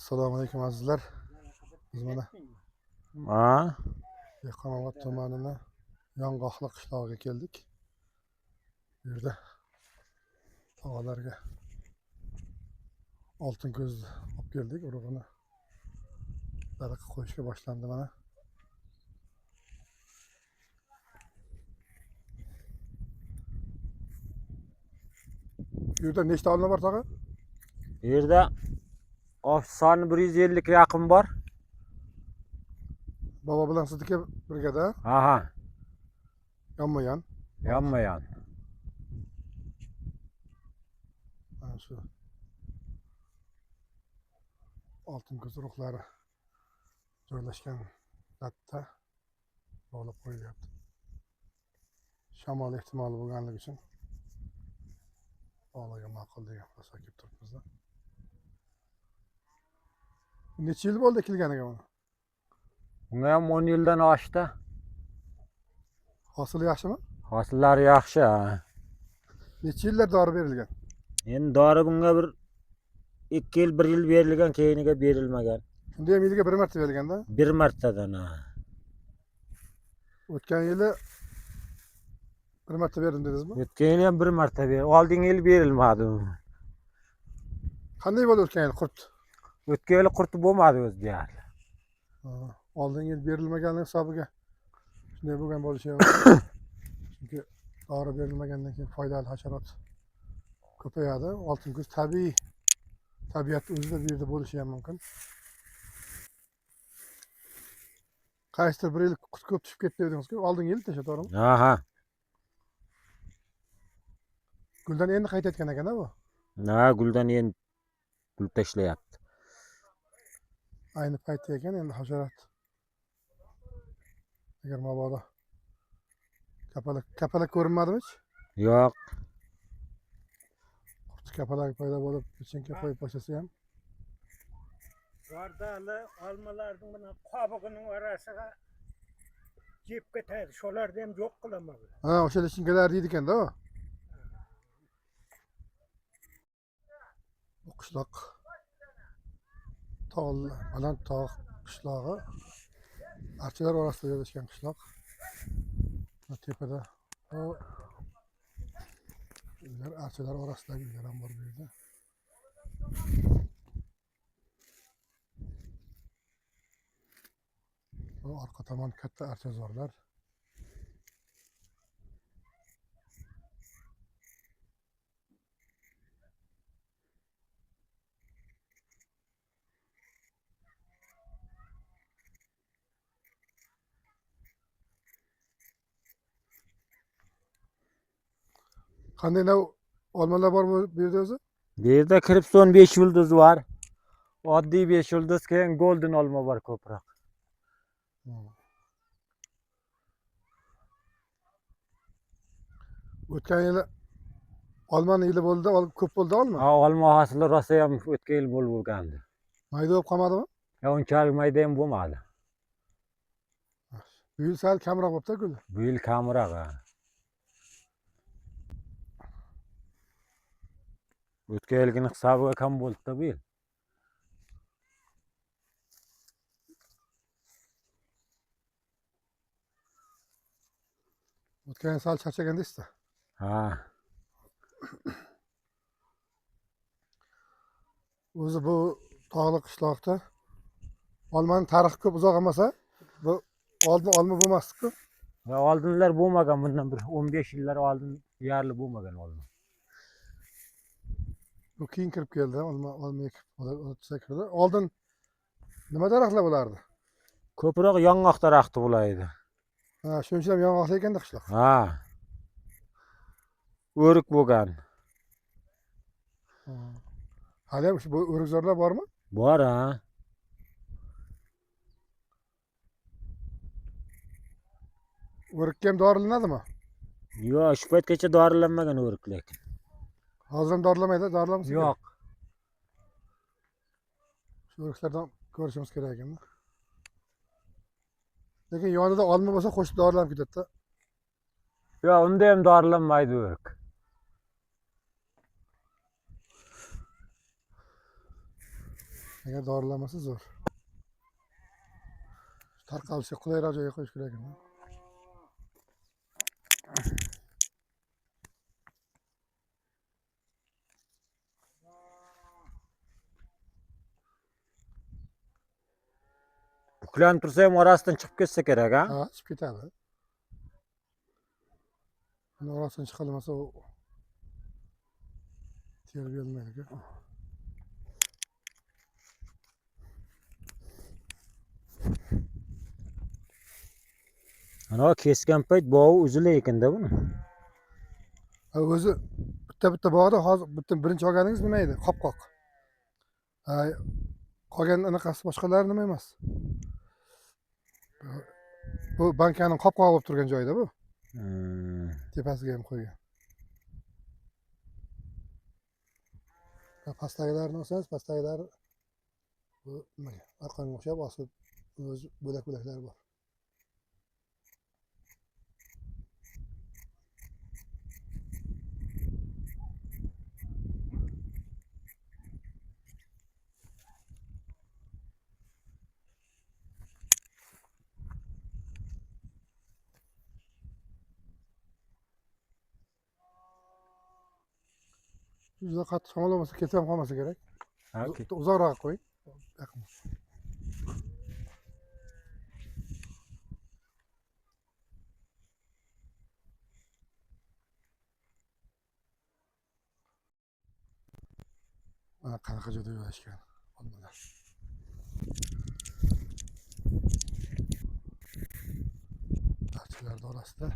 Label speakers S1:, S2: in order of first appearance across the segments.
S1: Assalomu alaykum azizlar. Biz mana
S2: Ha?
S1: Dehqonobod tumanining Yong'oqli qishlog'iga keldik. Bu yerda tog'alarga oltin ko'zni olib keldik. Urug'ini daraqa qo'yishga boshlandi mana. Bu yerda nechta olma bor tog'a?
S2: Bu yerda soni 150 ga yaqin bor.
S1: Baba bilan sizniki birgada,
S2: Aha,
S1: yonma-yon.
S2: yonma-yon.
S1: Mana shu oltin ko'z urug'lari joylashgan latta bog'lab qo'yilyapti. Shamol ehtimoli bo'lganligi uchun bog'lagan ma'qul degan xulosaga kelib turibmiz. Necha yil bo'ldi ekilganiga buni?
S2: Bunga ham 10 yildan oshdi.
S1: Hosili yaxshimi?
S2: Hosillari yaxshi.
S1: Necha yillar dori berilgan?
S2: Endi dori bunga bir 2 yil, 1 yil berilgan, keyiniga berilmagan.
S1: Shunda ham yiliga bir marta berilganda?
S2: Bir martadan.
S1: O'tgan yili bir marta berdim dedingizmi?
S2: O'tgan yil ham bir marta berildi. Oldingi yil berilmadi.
S1: Qanday bo'ldi o'tgan yil qurt?
S2: O'tgan yil qurti bo'lmadi o'z deyarli.
S1: Oldingi yil berilmaganlik hisobiga shunday bo'lgan bo'lishi ham. Chunki dori berilmagandan keyin foydali hasharot ko'payadi. Oltin ko'z tabiiy tabiat o'zida bu yerda bo'lishi ham mumkin. Qaysidir bir yil qurt ko'p tushib ketdi dedingiz-ku, oldingi yil tasha to'g'rimi?
S2: Aha.
S1: Guldan endi qaytayotgan ekan-a bu?
S2: Guldan endi gul tashlayapti.
S1: Ayni paytda ekan endi hasharot. Agar mabodo kapalak ko'rinmadimi hech?
S2: Yo'q.
S1: Kapalak paydo bo'lib, pechenka qo'yib boshlasa ham.
S3: Vardali olmalarning mana qobigining orasiga jeb ketadi. Sholarni ham yo'q qilaman.
S1: Ha, o'sha lichinkalar deydi ekanda u. Bu qishloq tog'li, baland tog' qishlog'i. Archalar orasida joylashgan qishloq. Tepada uylar, archalar orasidagi uylar ham bor bu yerda. Bu orqa tomon katta archazorlar. Qanday olmalar bor bu yerda o'zi?
S2: Bu yerda Kripson 5 yulduz var. Oddiy 5 yulduz, keyin golden olma bor ko'proq.
S1: O'tgan yili olmani yili bo'ldi, ko'p bo'ldi olma.
S2: Ha, olma hosili rosa ham o'tgan yil bo'lib o'lgandi.
S1: Mayda bo'lib qolmadimi?
S2: Ya unchalik mayda ham bo'lmadi.
S1: Bu yil sal kamroq bo'libdi gul.
S2: Bu yil kamroq. O'tgan yilgini hisobiga kam bo'ldi-da bu yil.
S1: O'tgan yil sal charchagandingizda.
S2: Ha.
S1: O'zi bu tog'li qishloqda olmaning tarixi ko'p uzoq emasa, bu oldin olma bo'lmasdi-ku.
S2: Ya oldinlar bo'lmagan, bundan bir 15 yillar oldin deyarli bo'lmagan olma.
S1: Bu keyin kirib keldi, olma ekib kirdi. Oldin nima daraxtlar bo'lardi?
S2: Ko'proq yong'oq daraxti bo'laydi.
S1: Ha, shuning uchun ham yong'oqli ekanda qishloq.
S2: Ha. O'rik bo'lgan.
S1: Hali ham shu o'rikzorlar bormi?
S2: Bor, ha.
S1: O'rikka ham dorilanadimi?
S2: Yo'q, shu paytgacha dorilanmagan o'rik lekin.
S1: Hozir ham dorilamaydi, dorilamasa?
S2: Yo'q.
S1: Shu o'riklardan ko'rishimiz kerak ekan. Lekin yonida olma bo'lsa qo'shib dorilanib ketadi-da.
S2: Yo'q, unda ham dorilanmaydi o'rik.
S1: Agar dorilamasa zo'r. Tarqalishi qulayroq joyga qo'yish kerak.
S2: Buklanib tursa ham orasidan chiqib ketsa kerak, ha?
S1: Ha, chiqib ketadi. Buni orasidan chiqolmasa u terib yolmaydi.
S2: Ana kesgan payt bovi uzilar ekanda buni.
S1: O'zi bitta bog'da hozir birinchi olganingiz nima edi? Qopqoq. Qolgan anaqasi boshqalari nima emas. Bu bankaning qopqog'i bo'lib turgan joyida bu. Tepasiga ham qo'ygan. Pastdagilarni olsangiz, pastdagilari bu nimaga? Arqonga o'xshab osib o'z bo'lak-bo'laklari bor. Juda qattiq shamol bo'lmasa ketib ham qolmasa kerak.
S2: Ha,
S1: Uzoqroq qo'ying. Yaqin. Mana qanaqa joyda joylashgan olmalar. Archalar orasida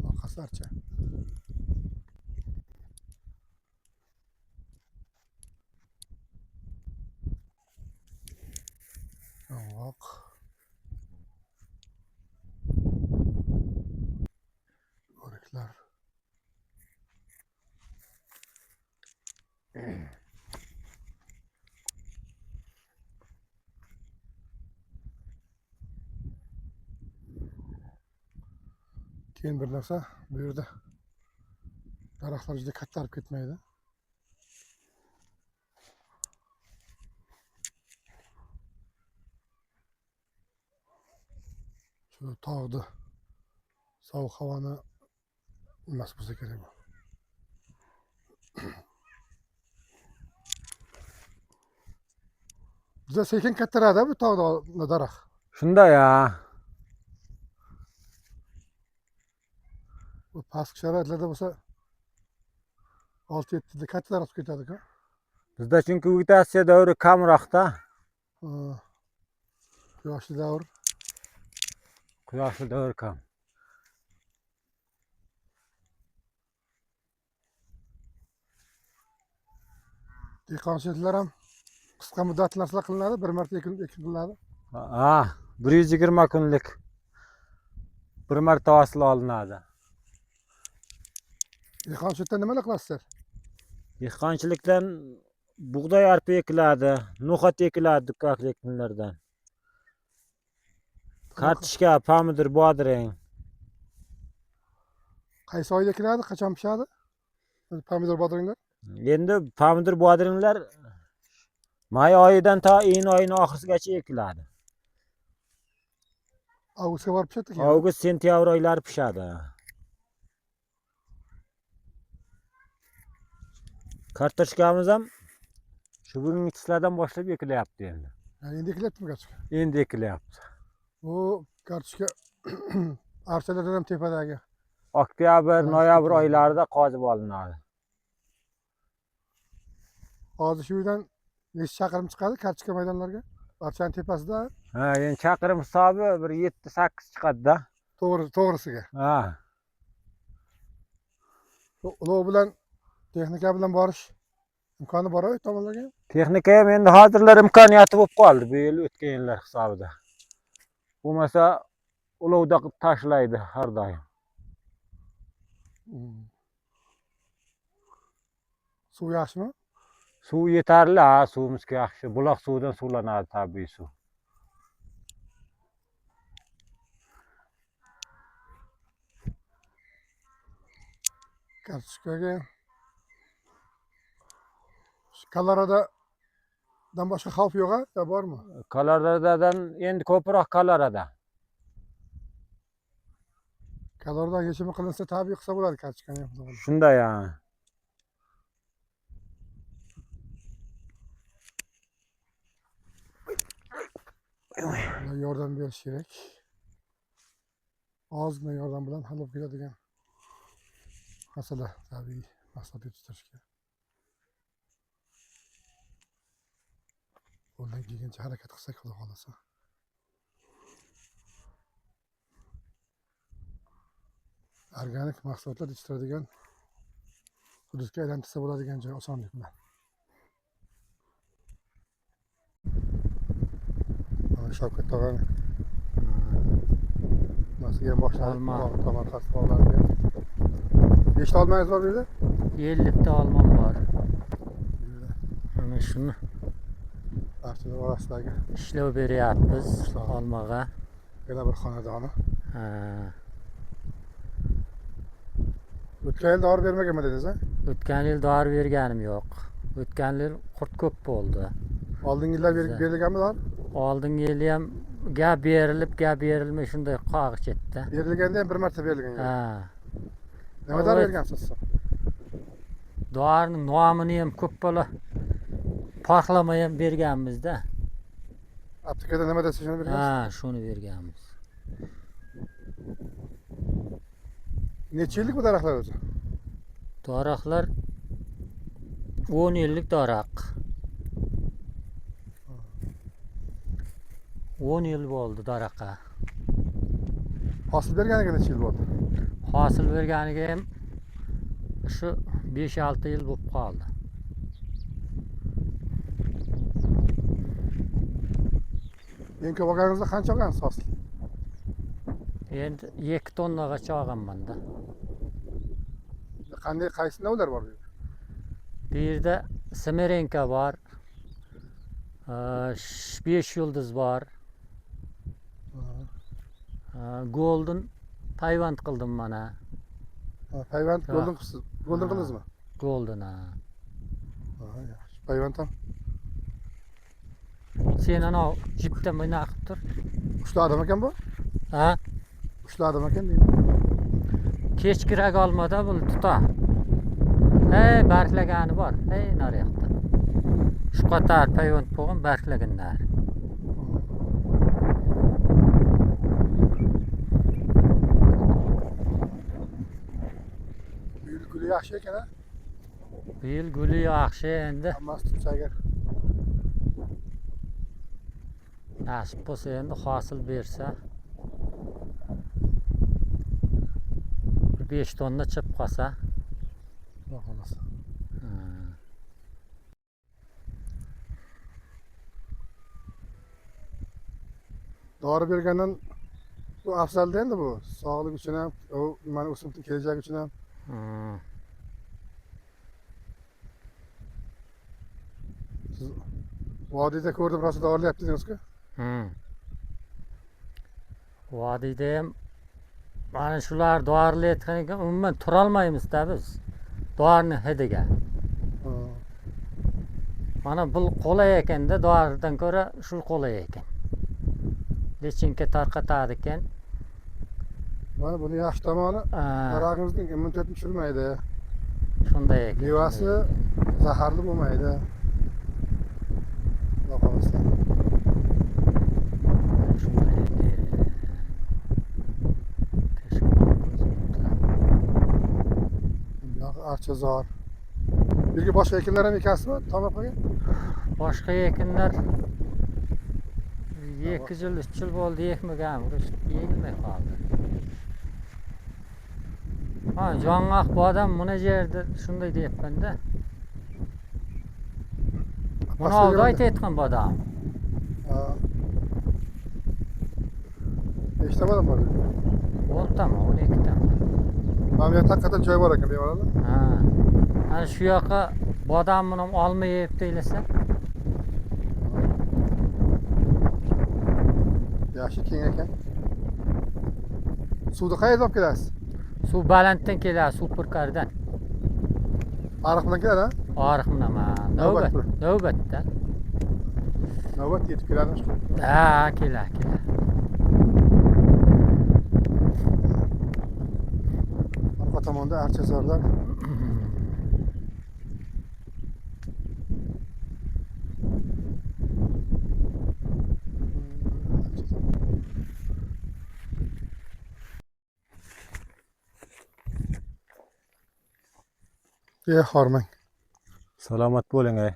S1: orqasi archa. Yong'oq. O'riklar. Keyin bir narsa bu yerda daraxtlar juda kattarib ketmaydi. Shu tog'da sovuq havoni emas bo'lsa kerak bu. Juda sekin kattaradi bu tog'da daraxt.
S2: Shunday ya.
S1: Bu pastki sharoitlarda bo'lsa 6-7 da katta daraxt ketadi-ku.
S2: Bizda chunki vegetatsiya davri kamroqda.
S1: Quyoshli davr.
S2: Quyoshli davr kam.
S1: Dehqonchiliklar ham qisqa muddatli narsalar qilinadi, bir marta ekiniladi.
S2: Ha, 120 kunlik bir marta hosil olinadi.
S1: Dehqonchilikda nimalar qilasizlar?
S2: Dehqonchilikdan bug'doy arpa ekiladi, no'xat ekiladi dukkakli ekinlardan. Kartoshka, pomidor, bodring.
S1: Qaysi oyda ekiladi, qachon pishadi? Pomidor bodringlar?
S2: Endi pomidor, bodringlar may oyidan to iyun oyining oxirigacha ekiladi.
S1: Avgustga borib pishadi.
S2: Avgust, sentyabr oylari pishadi. Kartoshkamiz ham shu bugungi qishlardan boshlab ekilyapti endi.
S1: Endi ekilyaptimi kartoshka?
S2: Endi ekilyapti.
S1: Bu kartoshka archalardan ham tepadagi.
S2: Oktyabr, noyabr oylarida qozib olinadi.
S1: Hozir shu yerdan necha chaqirim chiqadi kartoshka maydonlarga? Archaning tepasida.
S2: Ha, endi chaqirim hisobi bir 7-8 chiqadi-da.
S1: To'g'risiga.
S2: Ha.
S1: Ulov bilan texnika bilan borish imkoni bor-ku tomonlarga?
S2: Texnika ham endi hozirlar imkoniyati bo'lib qoldi bu yil o'tgan yillar hisobida. Bo'lmasa ulovda tashlaydi har doim.
S1: Suv yaxshimi?
S2: Suv yetarli, ha, suvimiz yaxshi. Buloq suvidan suvlanadi tabiiy suv.
S1: Kartoshkaga Kolorado Dan başka xavf yok ha? Ya var mı?
S2: Kolorado'dan endi ko'proq Kolorado.
S1: Kalordan geçimi kılınsa tabii kısa bular kaçkan yapsa.
S2: Shunday yani.
S1: Yordam berish kerak. Ozgina yordam bilan hal bo'lib keladigan masala tabiiy maqsad yetishtirish kerak. Qo'ldan kelgancha harakat qilsak xudo xolasa. Organik mahsulotlar yetishtiradigan hududga aylantirsa bo'ladigan joy osonlik bilan. Shavkat tog'ani nasiga boshladi.
S2: Olma.
S1: Tomar xastalarga. Nechta olmangiz bor bu yerda?
S4: 50 ta olmam bor. Ana shuni
S1: Bahçeler orasidagi
S4: ishlov beryapmiz
S1: Ishlov.
S4: olmaga.
S1: yana bir xonadoni.
S4: Ha.
S1: O'tgan yil dori bermaganman dedingiz, ha?
S4: O'tgan yil dori berganim yo'q. O'tgan yil qurt ko'p bo'ldi.
S1: Oldingi yillar
S4: Güzel.
S1: berilganmi dori?
S4: Oldingi yili ham gap berilib, gap berilmay shunday qog'i ketdi.
S1: Berilganda ham bir marta berilgan.
S4: Ha.
S1: Nima dori
S4: Evet.
S1: bergansiz?
S4: Dorining nomini ham ko'p bola farqlamay ham berganmiz-da.
S1: Aptekada nima desa shuni bergansiz?
S4: Ha, shuni berganmiz.
S1: Necha yillik bu daraxtlar o'zi?
S4: Daraxtlar 10 yillik daraq. 10 yil bo'ldi daraqa.
S1: Hosil berganiga necha yil bo'ldi?
S4: Hosil berganiga ham shu 5-6 yil bo'lib qoldi.
S1: Eng ko'p olganingizda qancha olgansiz hosil?
S4: Endi 2 tonnagacha olganman-da.
S1: Qanday qaysi navlar bor bu yerda?
S4: Bu yerda Smerenka bor. 5 yulduz bor. Golden Tayvan qildim mana.
S1: Payvand
S4: Ha.
S1: golden qilsiz. Golden
S4: Ha.
S1: qildingizmi?
S4: Golden ha.
S1: Ha, yaxshi. Payvand ham
S4: Sen ana jipda mana qilib tur.
S1: kuchli odam ekan bu.
S4: Ha?
S1: Kuchli odam ekan deyman.
S4: Kechkirak olmada bu tuta. Hey, barklagani bor. Hey, naryoqda. Shu qator payvand bo'lgan barklaganlar.
S1: Bu yil guli yaxshi ekan, ha?
S4: Bu yil guli yaxshi endi.
S1: Hammasi tutsa agar.
S4: Nasib bo'lsa endi hosil bersa 5 tonna chiqib qolsa.
S1: Xudo xolasa. Dori bergandan bu afzalda endi bu. Sog'lik uchun ham, o mana o'simlik kelajagi uchun ham.
S4: Hmm.
S1: Siz vodiyda ko'rdim, rosa dorilyapti dedingiz-ku.
S4: Hmm. Vodiyda ham mana shular dorilayotgan ekan, umuman turolmaymiz-da biz. Dorining hidiga.
S1: Ha.
S4: Mana bu qulay ekanda, doridan ko'ra shu qulay ekan. Lechinka tarqatadi ekan.
S1: Mana buni yaxshi tomoni
S4: Ha,
S1: darog'imizning immunitetini tushirmaydi.
S4: shunday ekan.
S1: Mevasi zaharli bo'lmaydi. Xudo xolasa.
S4: Shunday ekan.
S1: Yo'q, archazor. Birga boshqa ekinlar ham ekansizmi? Tomoqqa?
S4: Boshqa ekinlar 2 yil, 3 yil bo'ldi ekmaganmiz, yegilmay qoldi. Ha, Jong'oq bodam buni yerda shunday deyapman-da. Buni oldi aytayotgan bodam.
S1: Ha. Nechta odam bor?
S4: 10 tami, 12 tami.
S1: Mana bu yerda haqiqatan joy bor ekan bemalol.
S4: Ha. Ana shu yoqqa bodamni ham olma yeb deylasa.
S1: Yaxshi keng ekan. Suvni qayerdan olib kelasiz?
S4: Suv balanddan keladi, superkardan.
S1: Ariq bilan keladi, ha?
S4: Oriq bilan
S1: Navbat
S4: navbatda.
S1: Navbat yetib keladi shu.
S4: Ha, kelar.
S1: Arqa tomonda archazorlar. Hormang.
S2: Salomat bo'ling ey.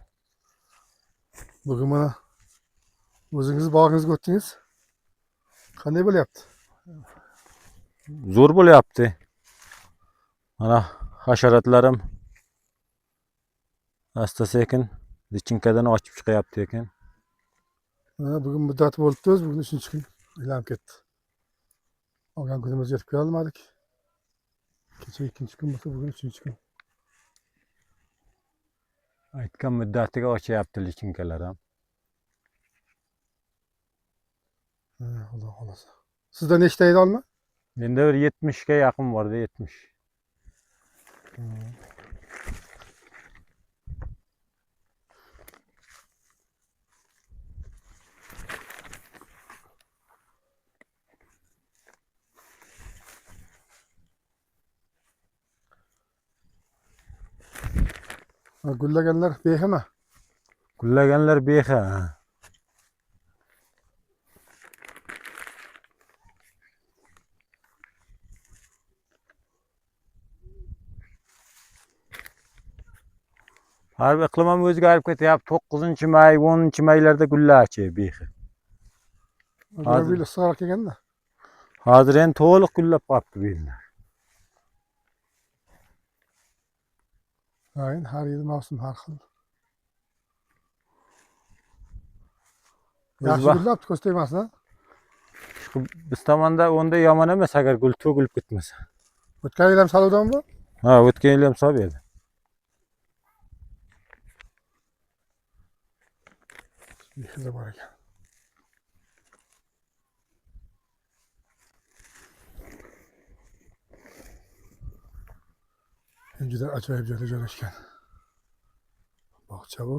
S1: Bugun mana o'zingiz bog'ingizga o'tdingiz. Qanday bo'lyapti?
S2: Zo'r bo'lyapti. Mana hasharotlarim asta-sekin lichinkadan ochib chiqyapti ekan.
S1: Bugun muddati bo'libdi o'zi, bugun 3-kun aylanib ketdi. Olgan kunimizga yetib kelolmadik. Kecha 2-kun bo'lsa, bugun 3-kun.
S2: Aytgan muddatiga ochyapti lichinkalar ham.
S1: Xudo xolasa. Sizda nechta edi olma?
S2: Menda bir 70 ga yaqin borda 70.
S1: Gullaganlar behimi?
S2: Gullaganlar beha. Har bir iqlim ham o'zgarib ketyapti. 9-may, 10-maylarda gullar açıyor behi.
S1: Hozir bir issiqroq kelganda.
S2: Hozir endi to'liq gullab qolibdi belar.
S1: Aynen, har yil mavsum har xil. Yaxshi gullabdi, ko'z tegmasin.
S2: Biz tomonda onda yomon emas agar gul to'gilib ketmasa.
S1: O'tgan yil ham saluvdan bu?
S2: Ha, o'tgan yil ham solib edi.
S1: Bexizda bor ekan. Juda ajoyib joyda joylashgan. Bog'cha bu.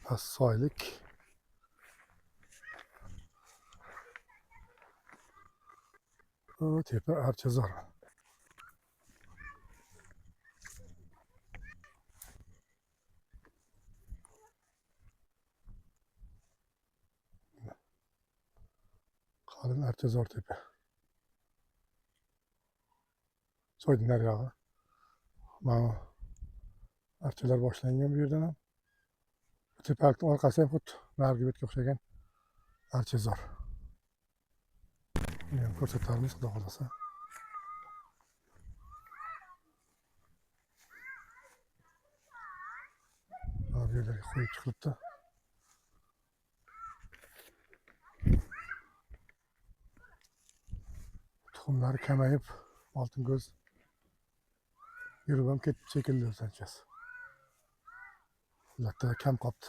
S1: Past soylik. Tepa archazor. Qalin archazor tepa. Soydan nariyog'i. Mana archalar boshlangan bu yerdan ham. Tepalikning orqasi ham xuddi narigi betga o'xshagan archazor. Buni ko'rsatarmiz, xudo xolasa. Bu yerlarga qo'yib chiqibdi. Tuxumlari kamayib, oltin ko'z yurib ham ketib shekilli o'sanchasi. Latta kam qolibdi.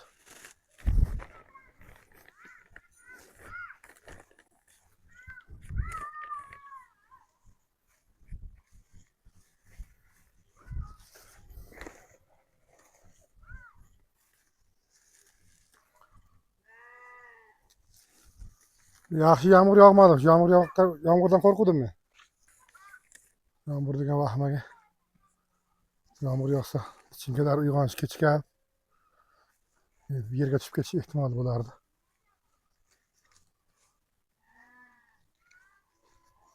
S1: Yaxshi yağmur yog'madi. Yağmurdan qo'rqdim men. Yağmur degan vahmaga. Yağmur yog'sa, lichinkalar uyg'onish kechikib, yerga tushib ketish ehtimoli bo'lardi.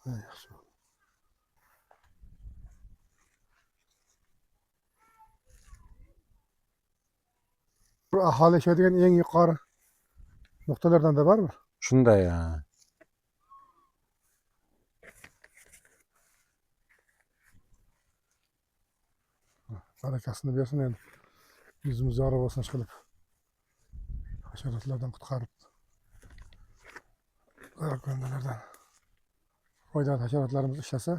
S1: Yaxshi. Bu aholi yashaydigan eng yuqori nuqtalardan da bormi?
S2: Shunday ya.
S1: Barakasini bersin endi. Yuzimiz yorug' bo'lsin qilib. Hasharotlardan qutqarib. Zararkunandalardan foydali hasharotlarimiz ishlasa,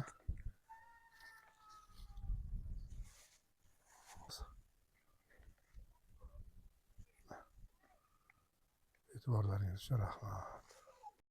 S1: e'tiborlaringiz uchun rahmat.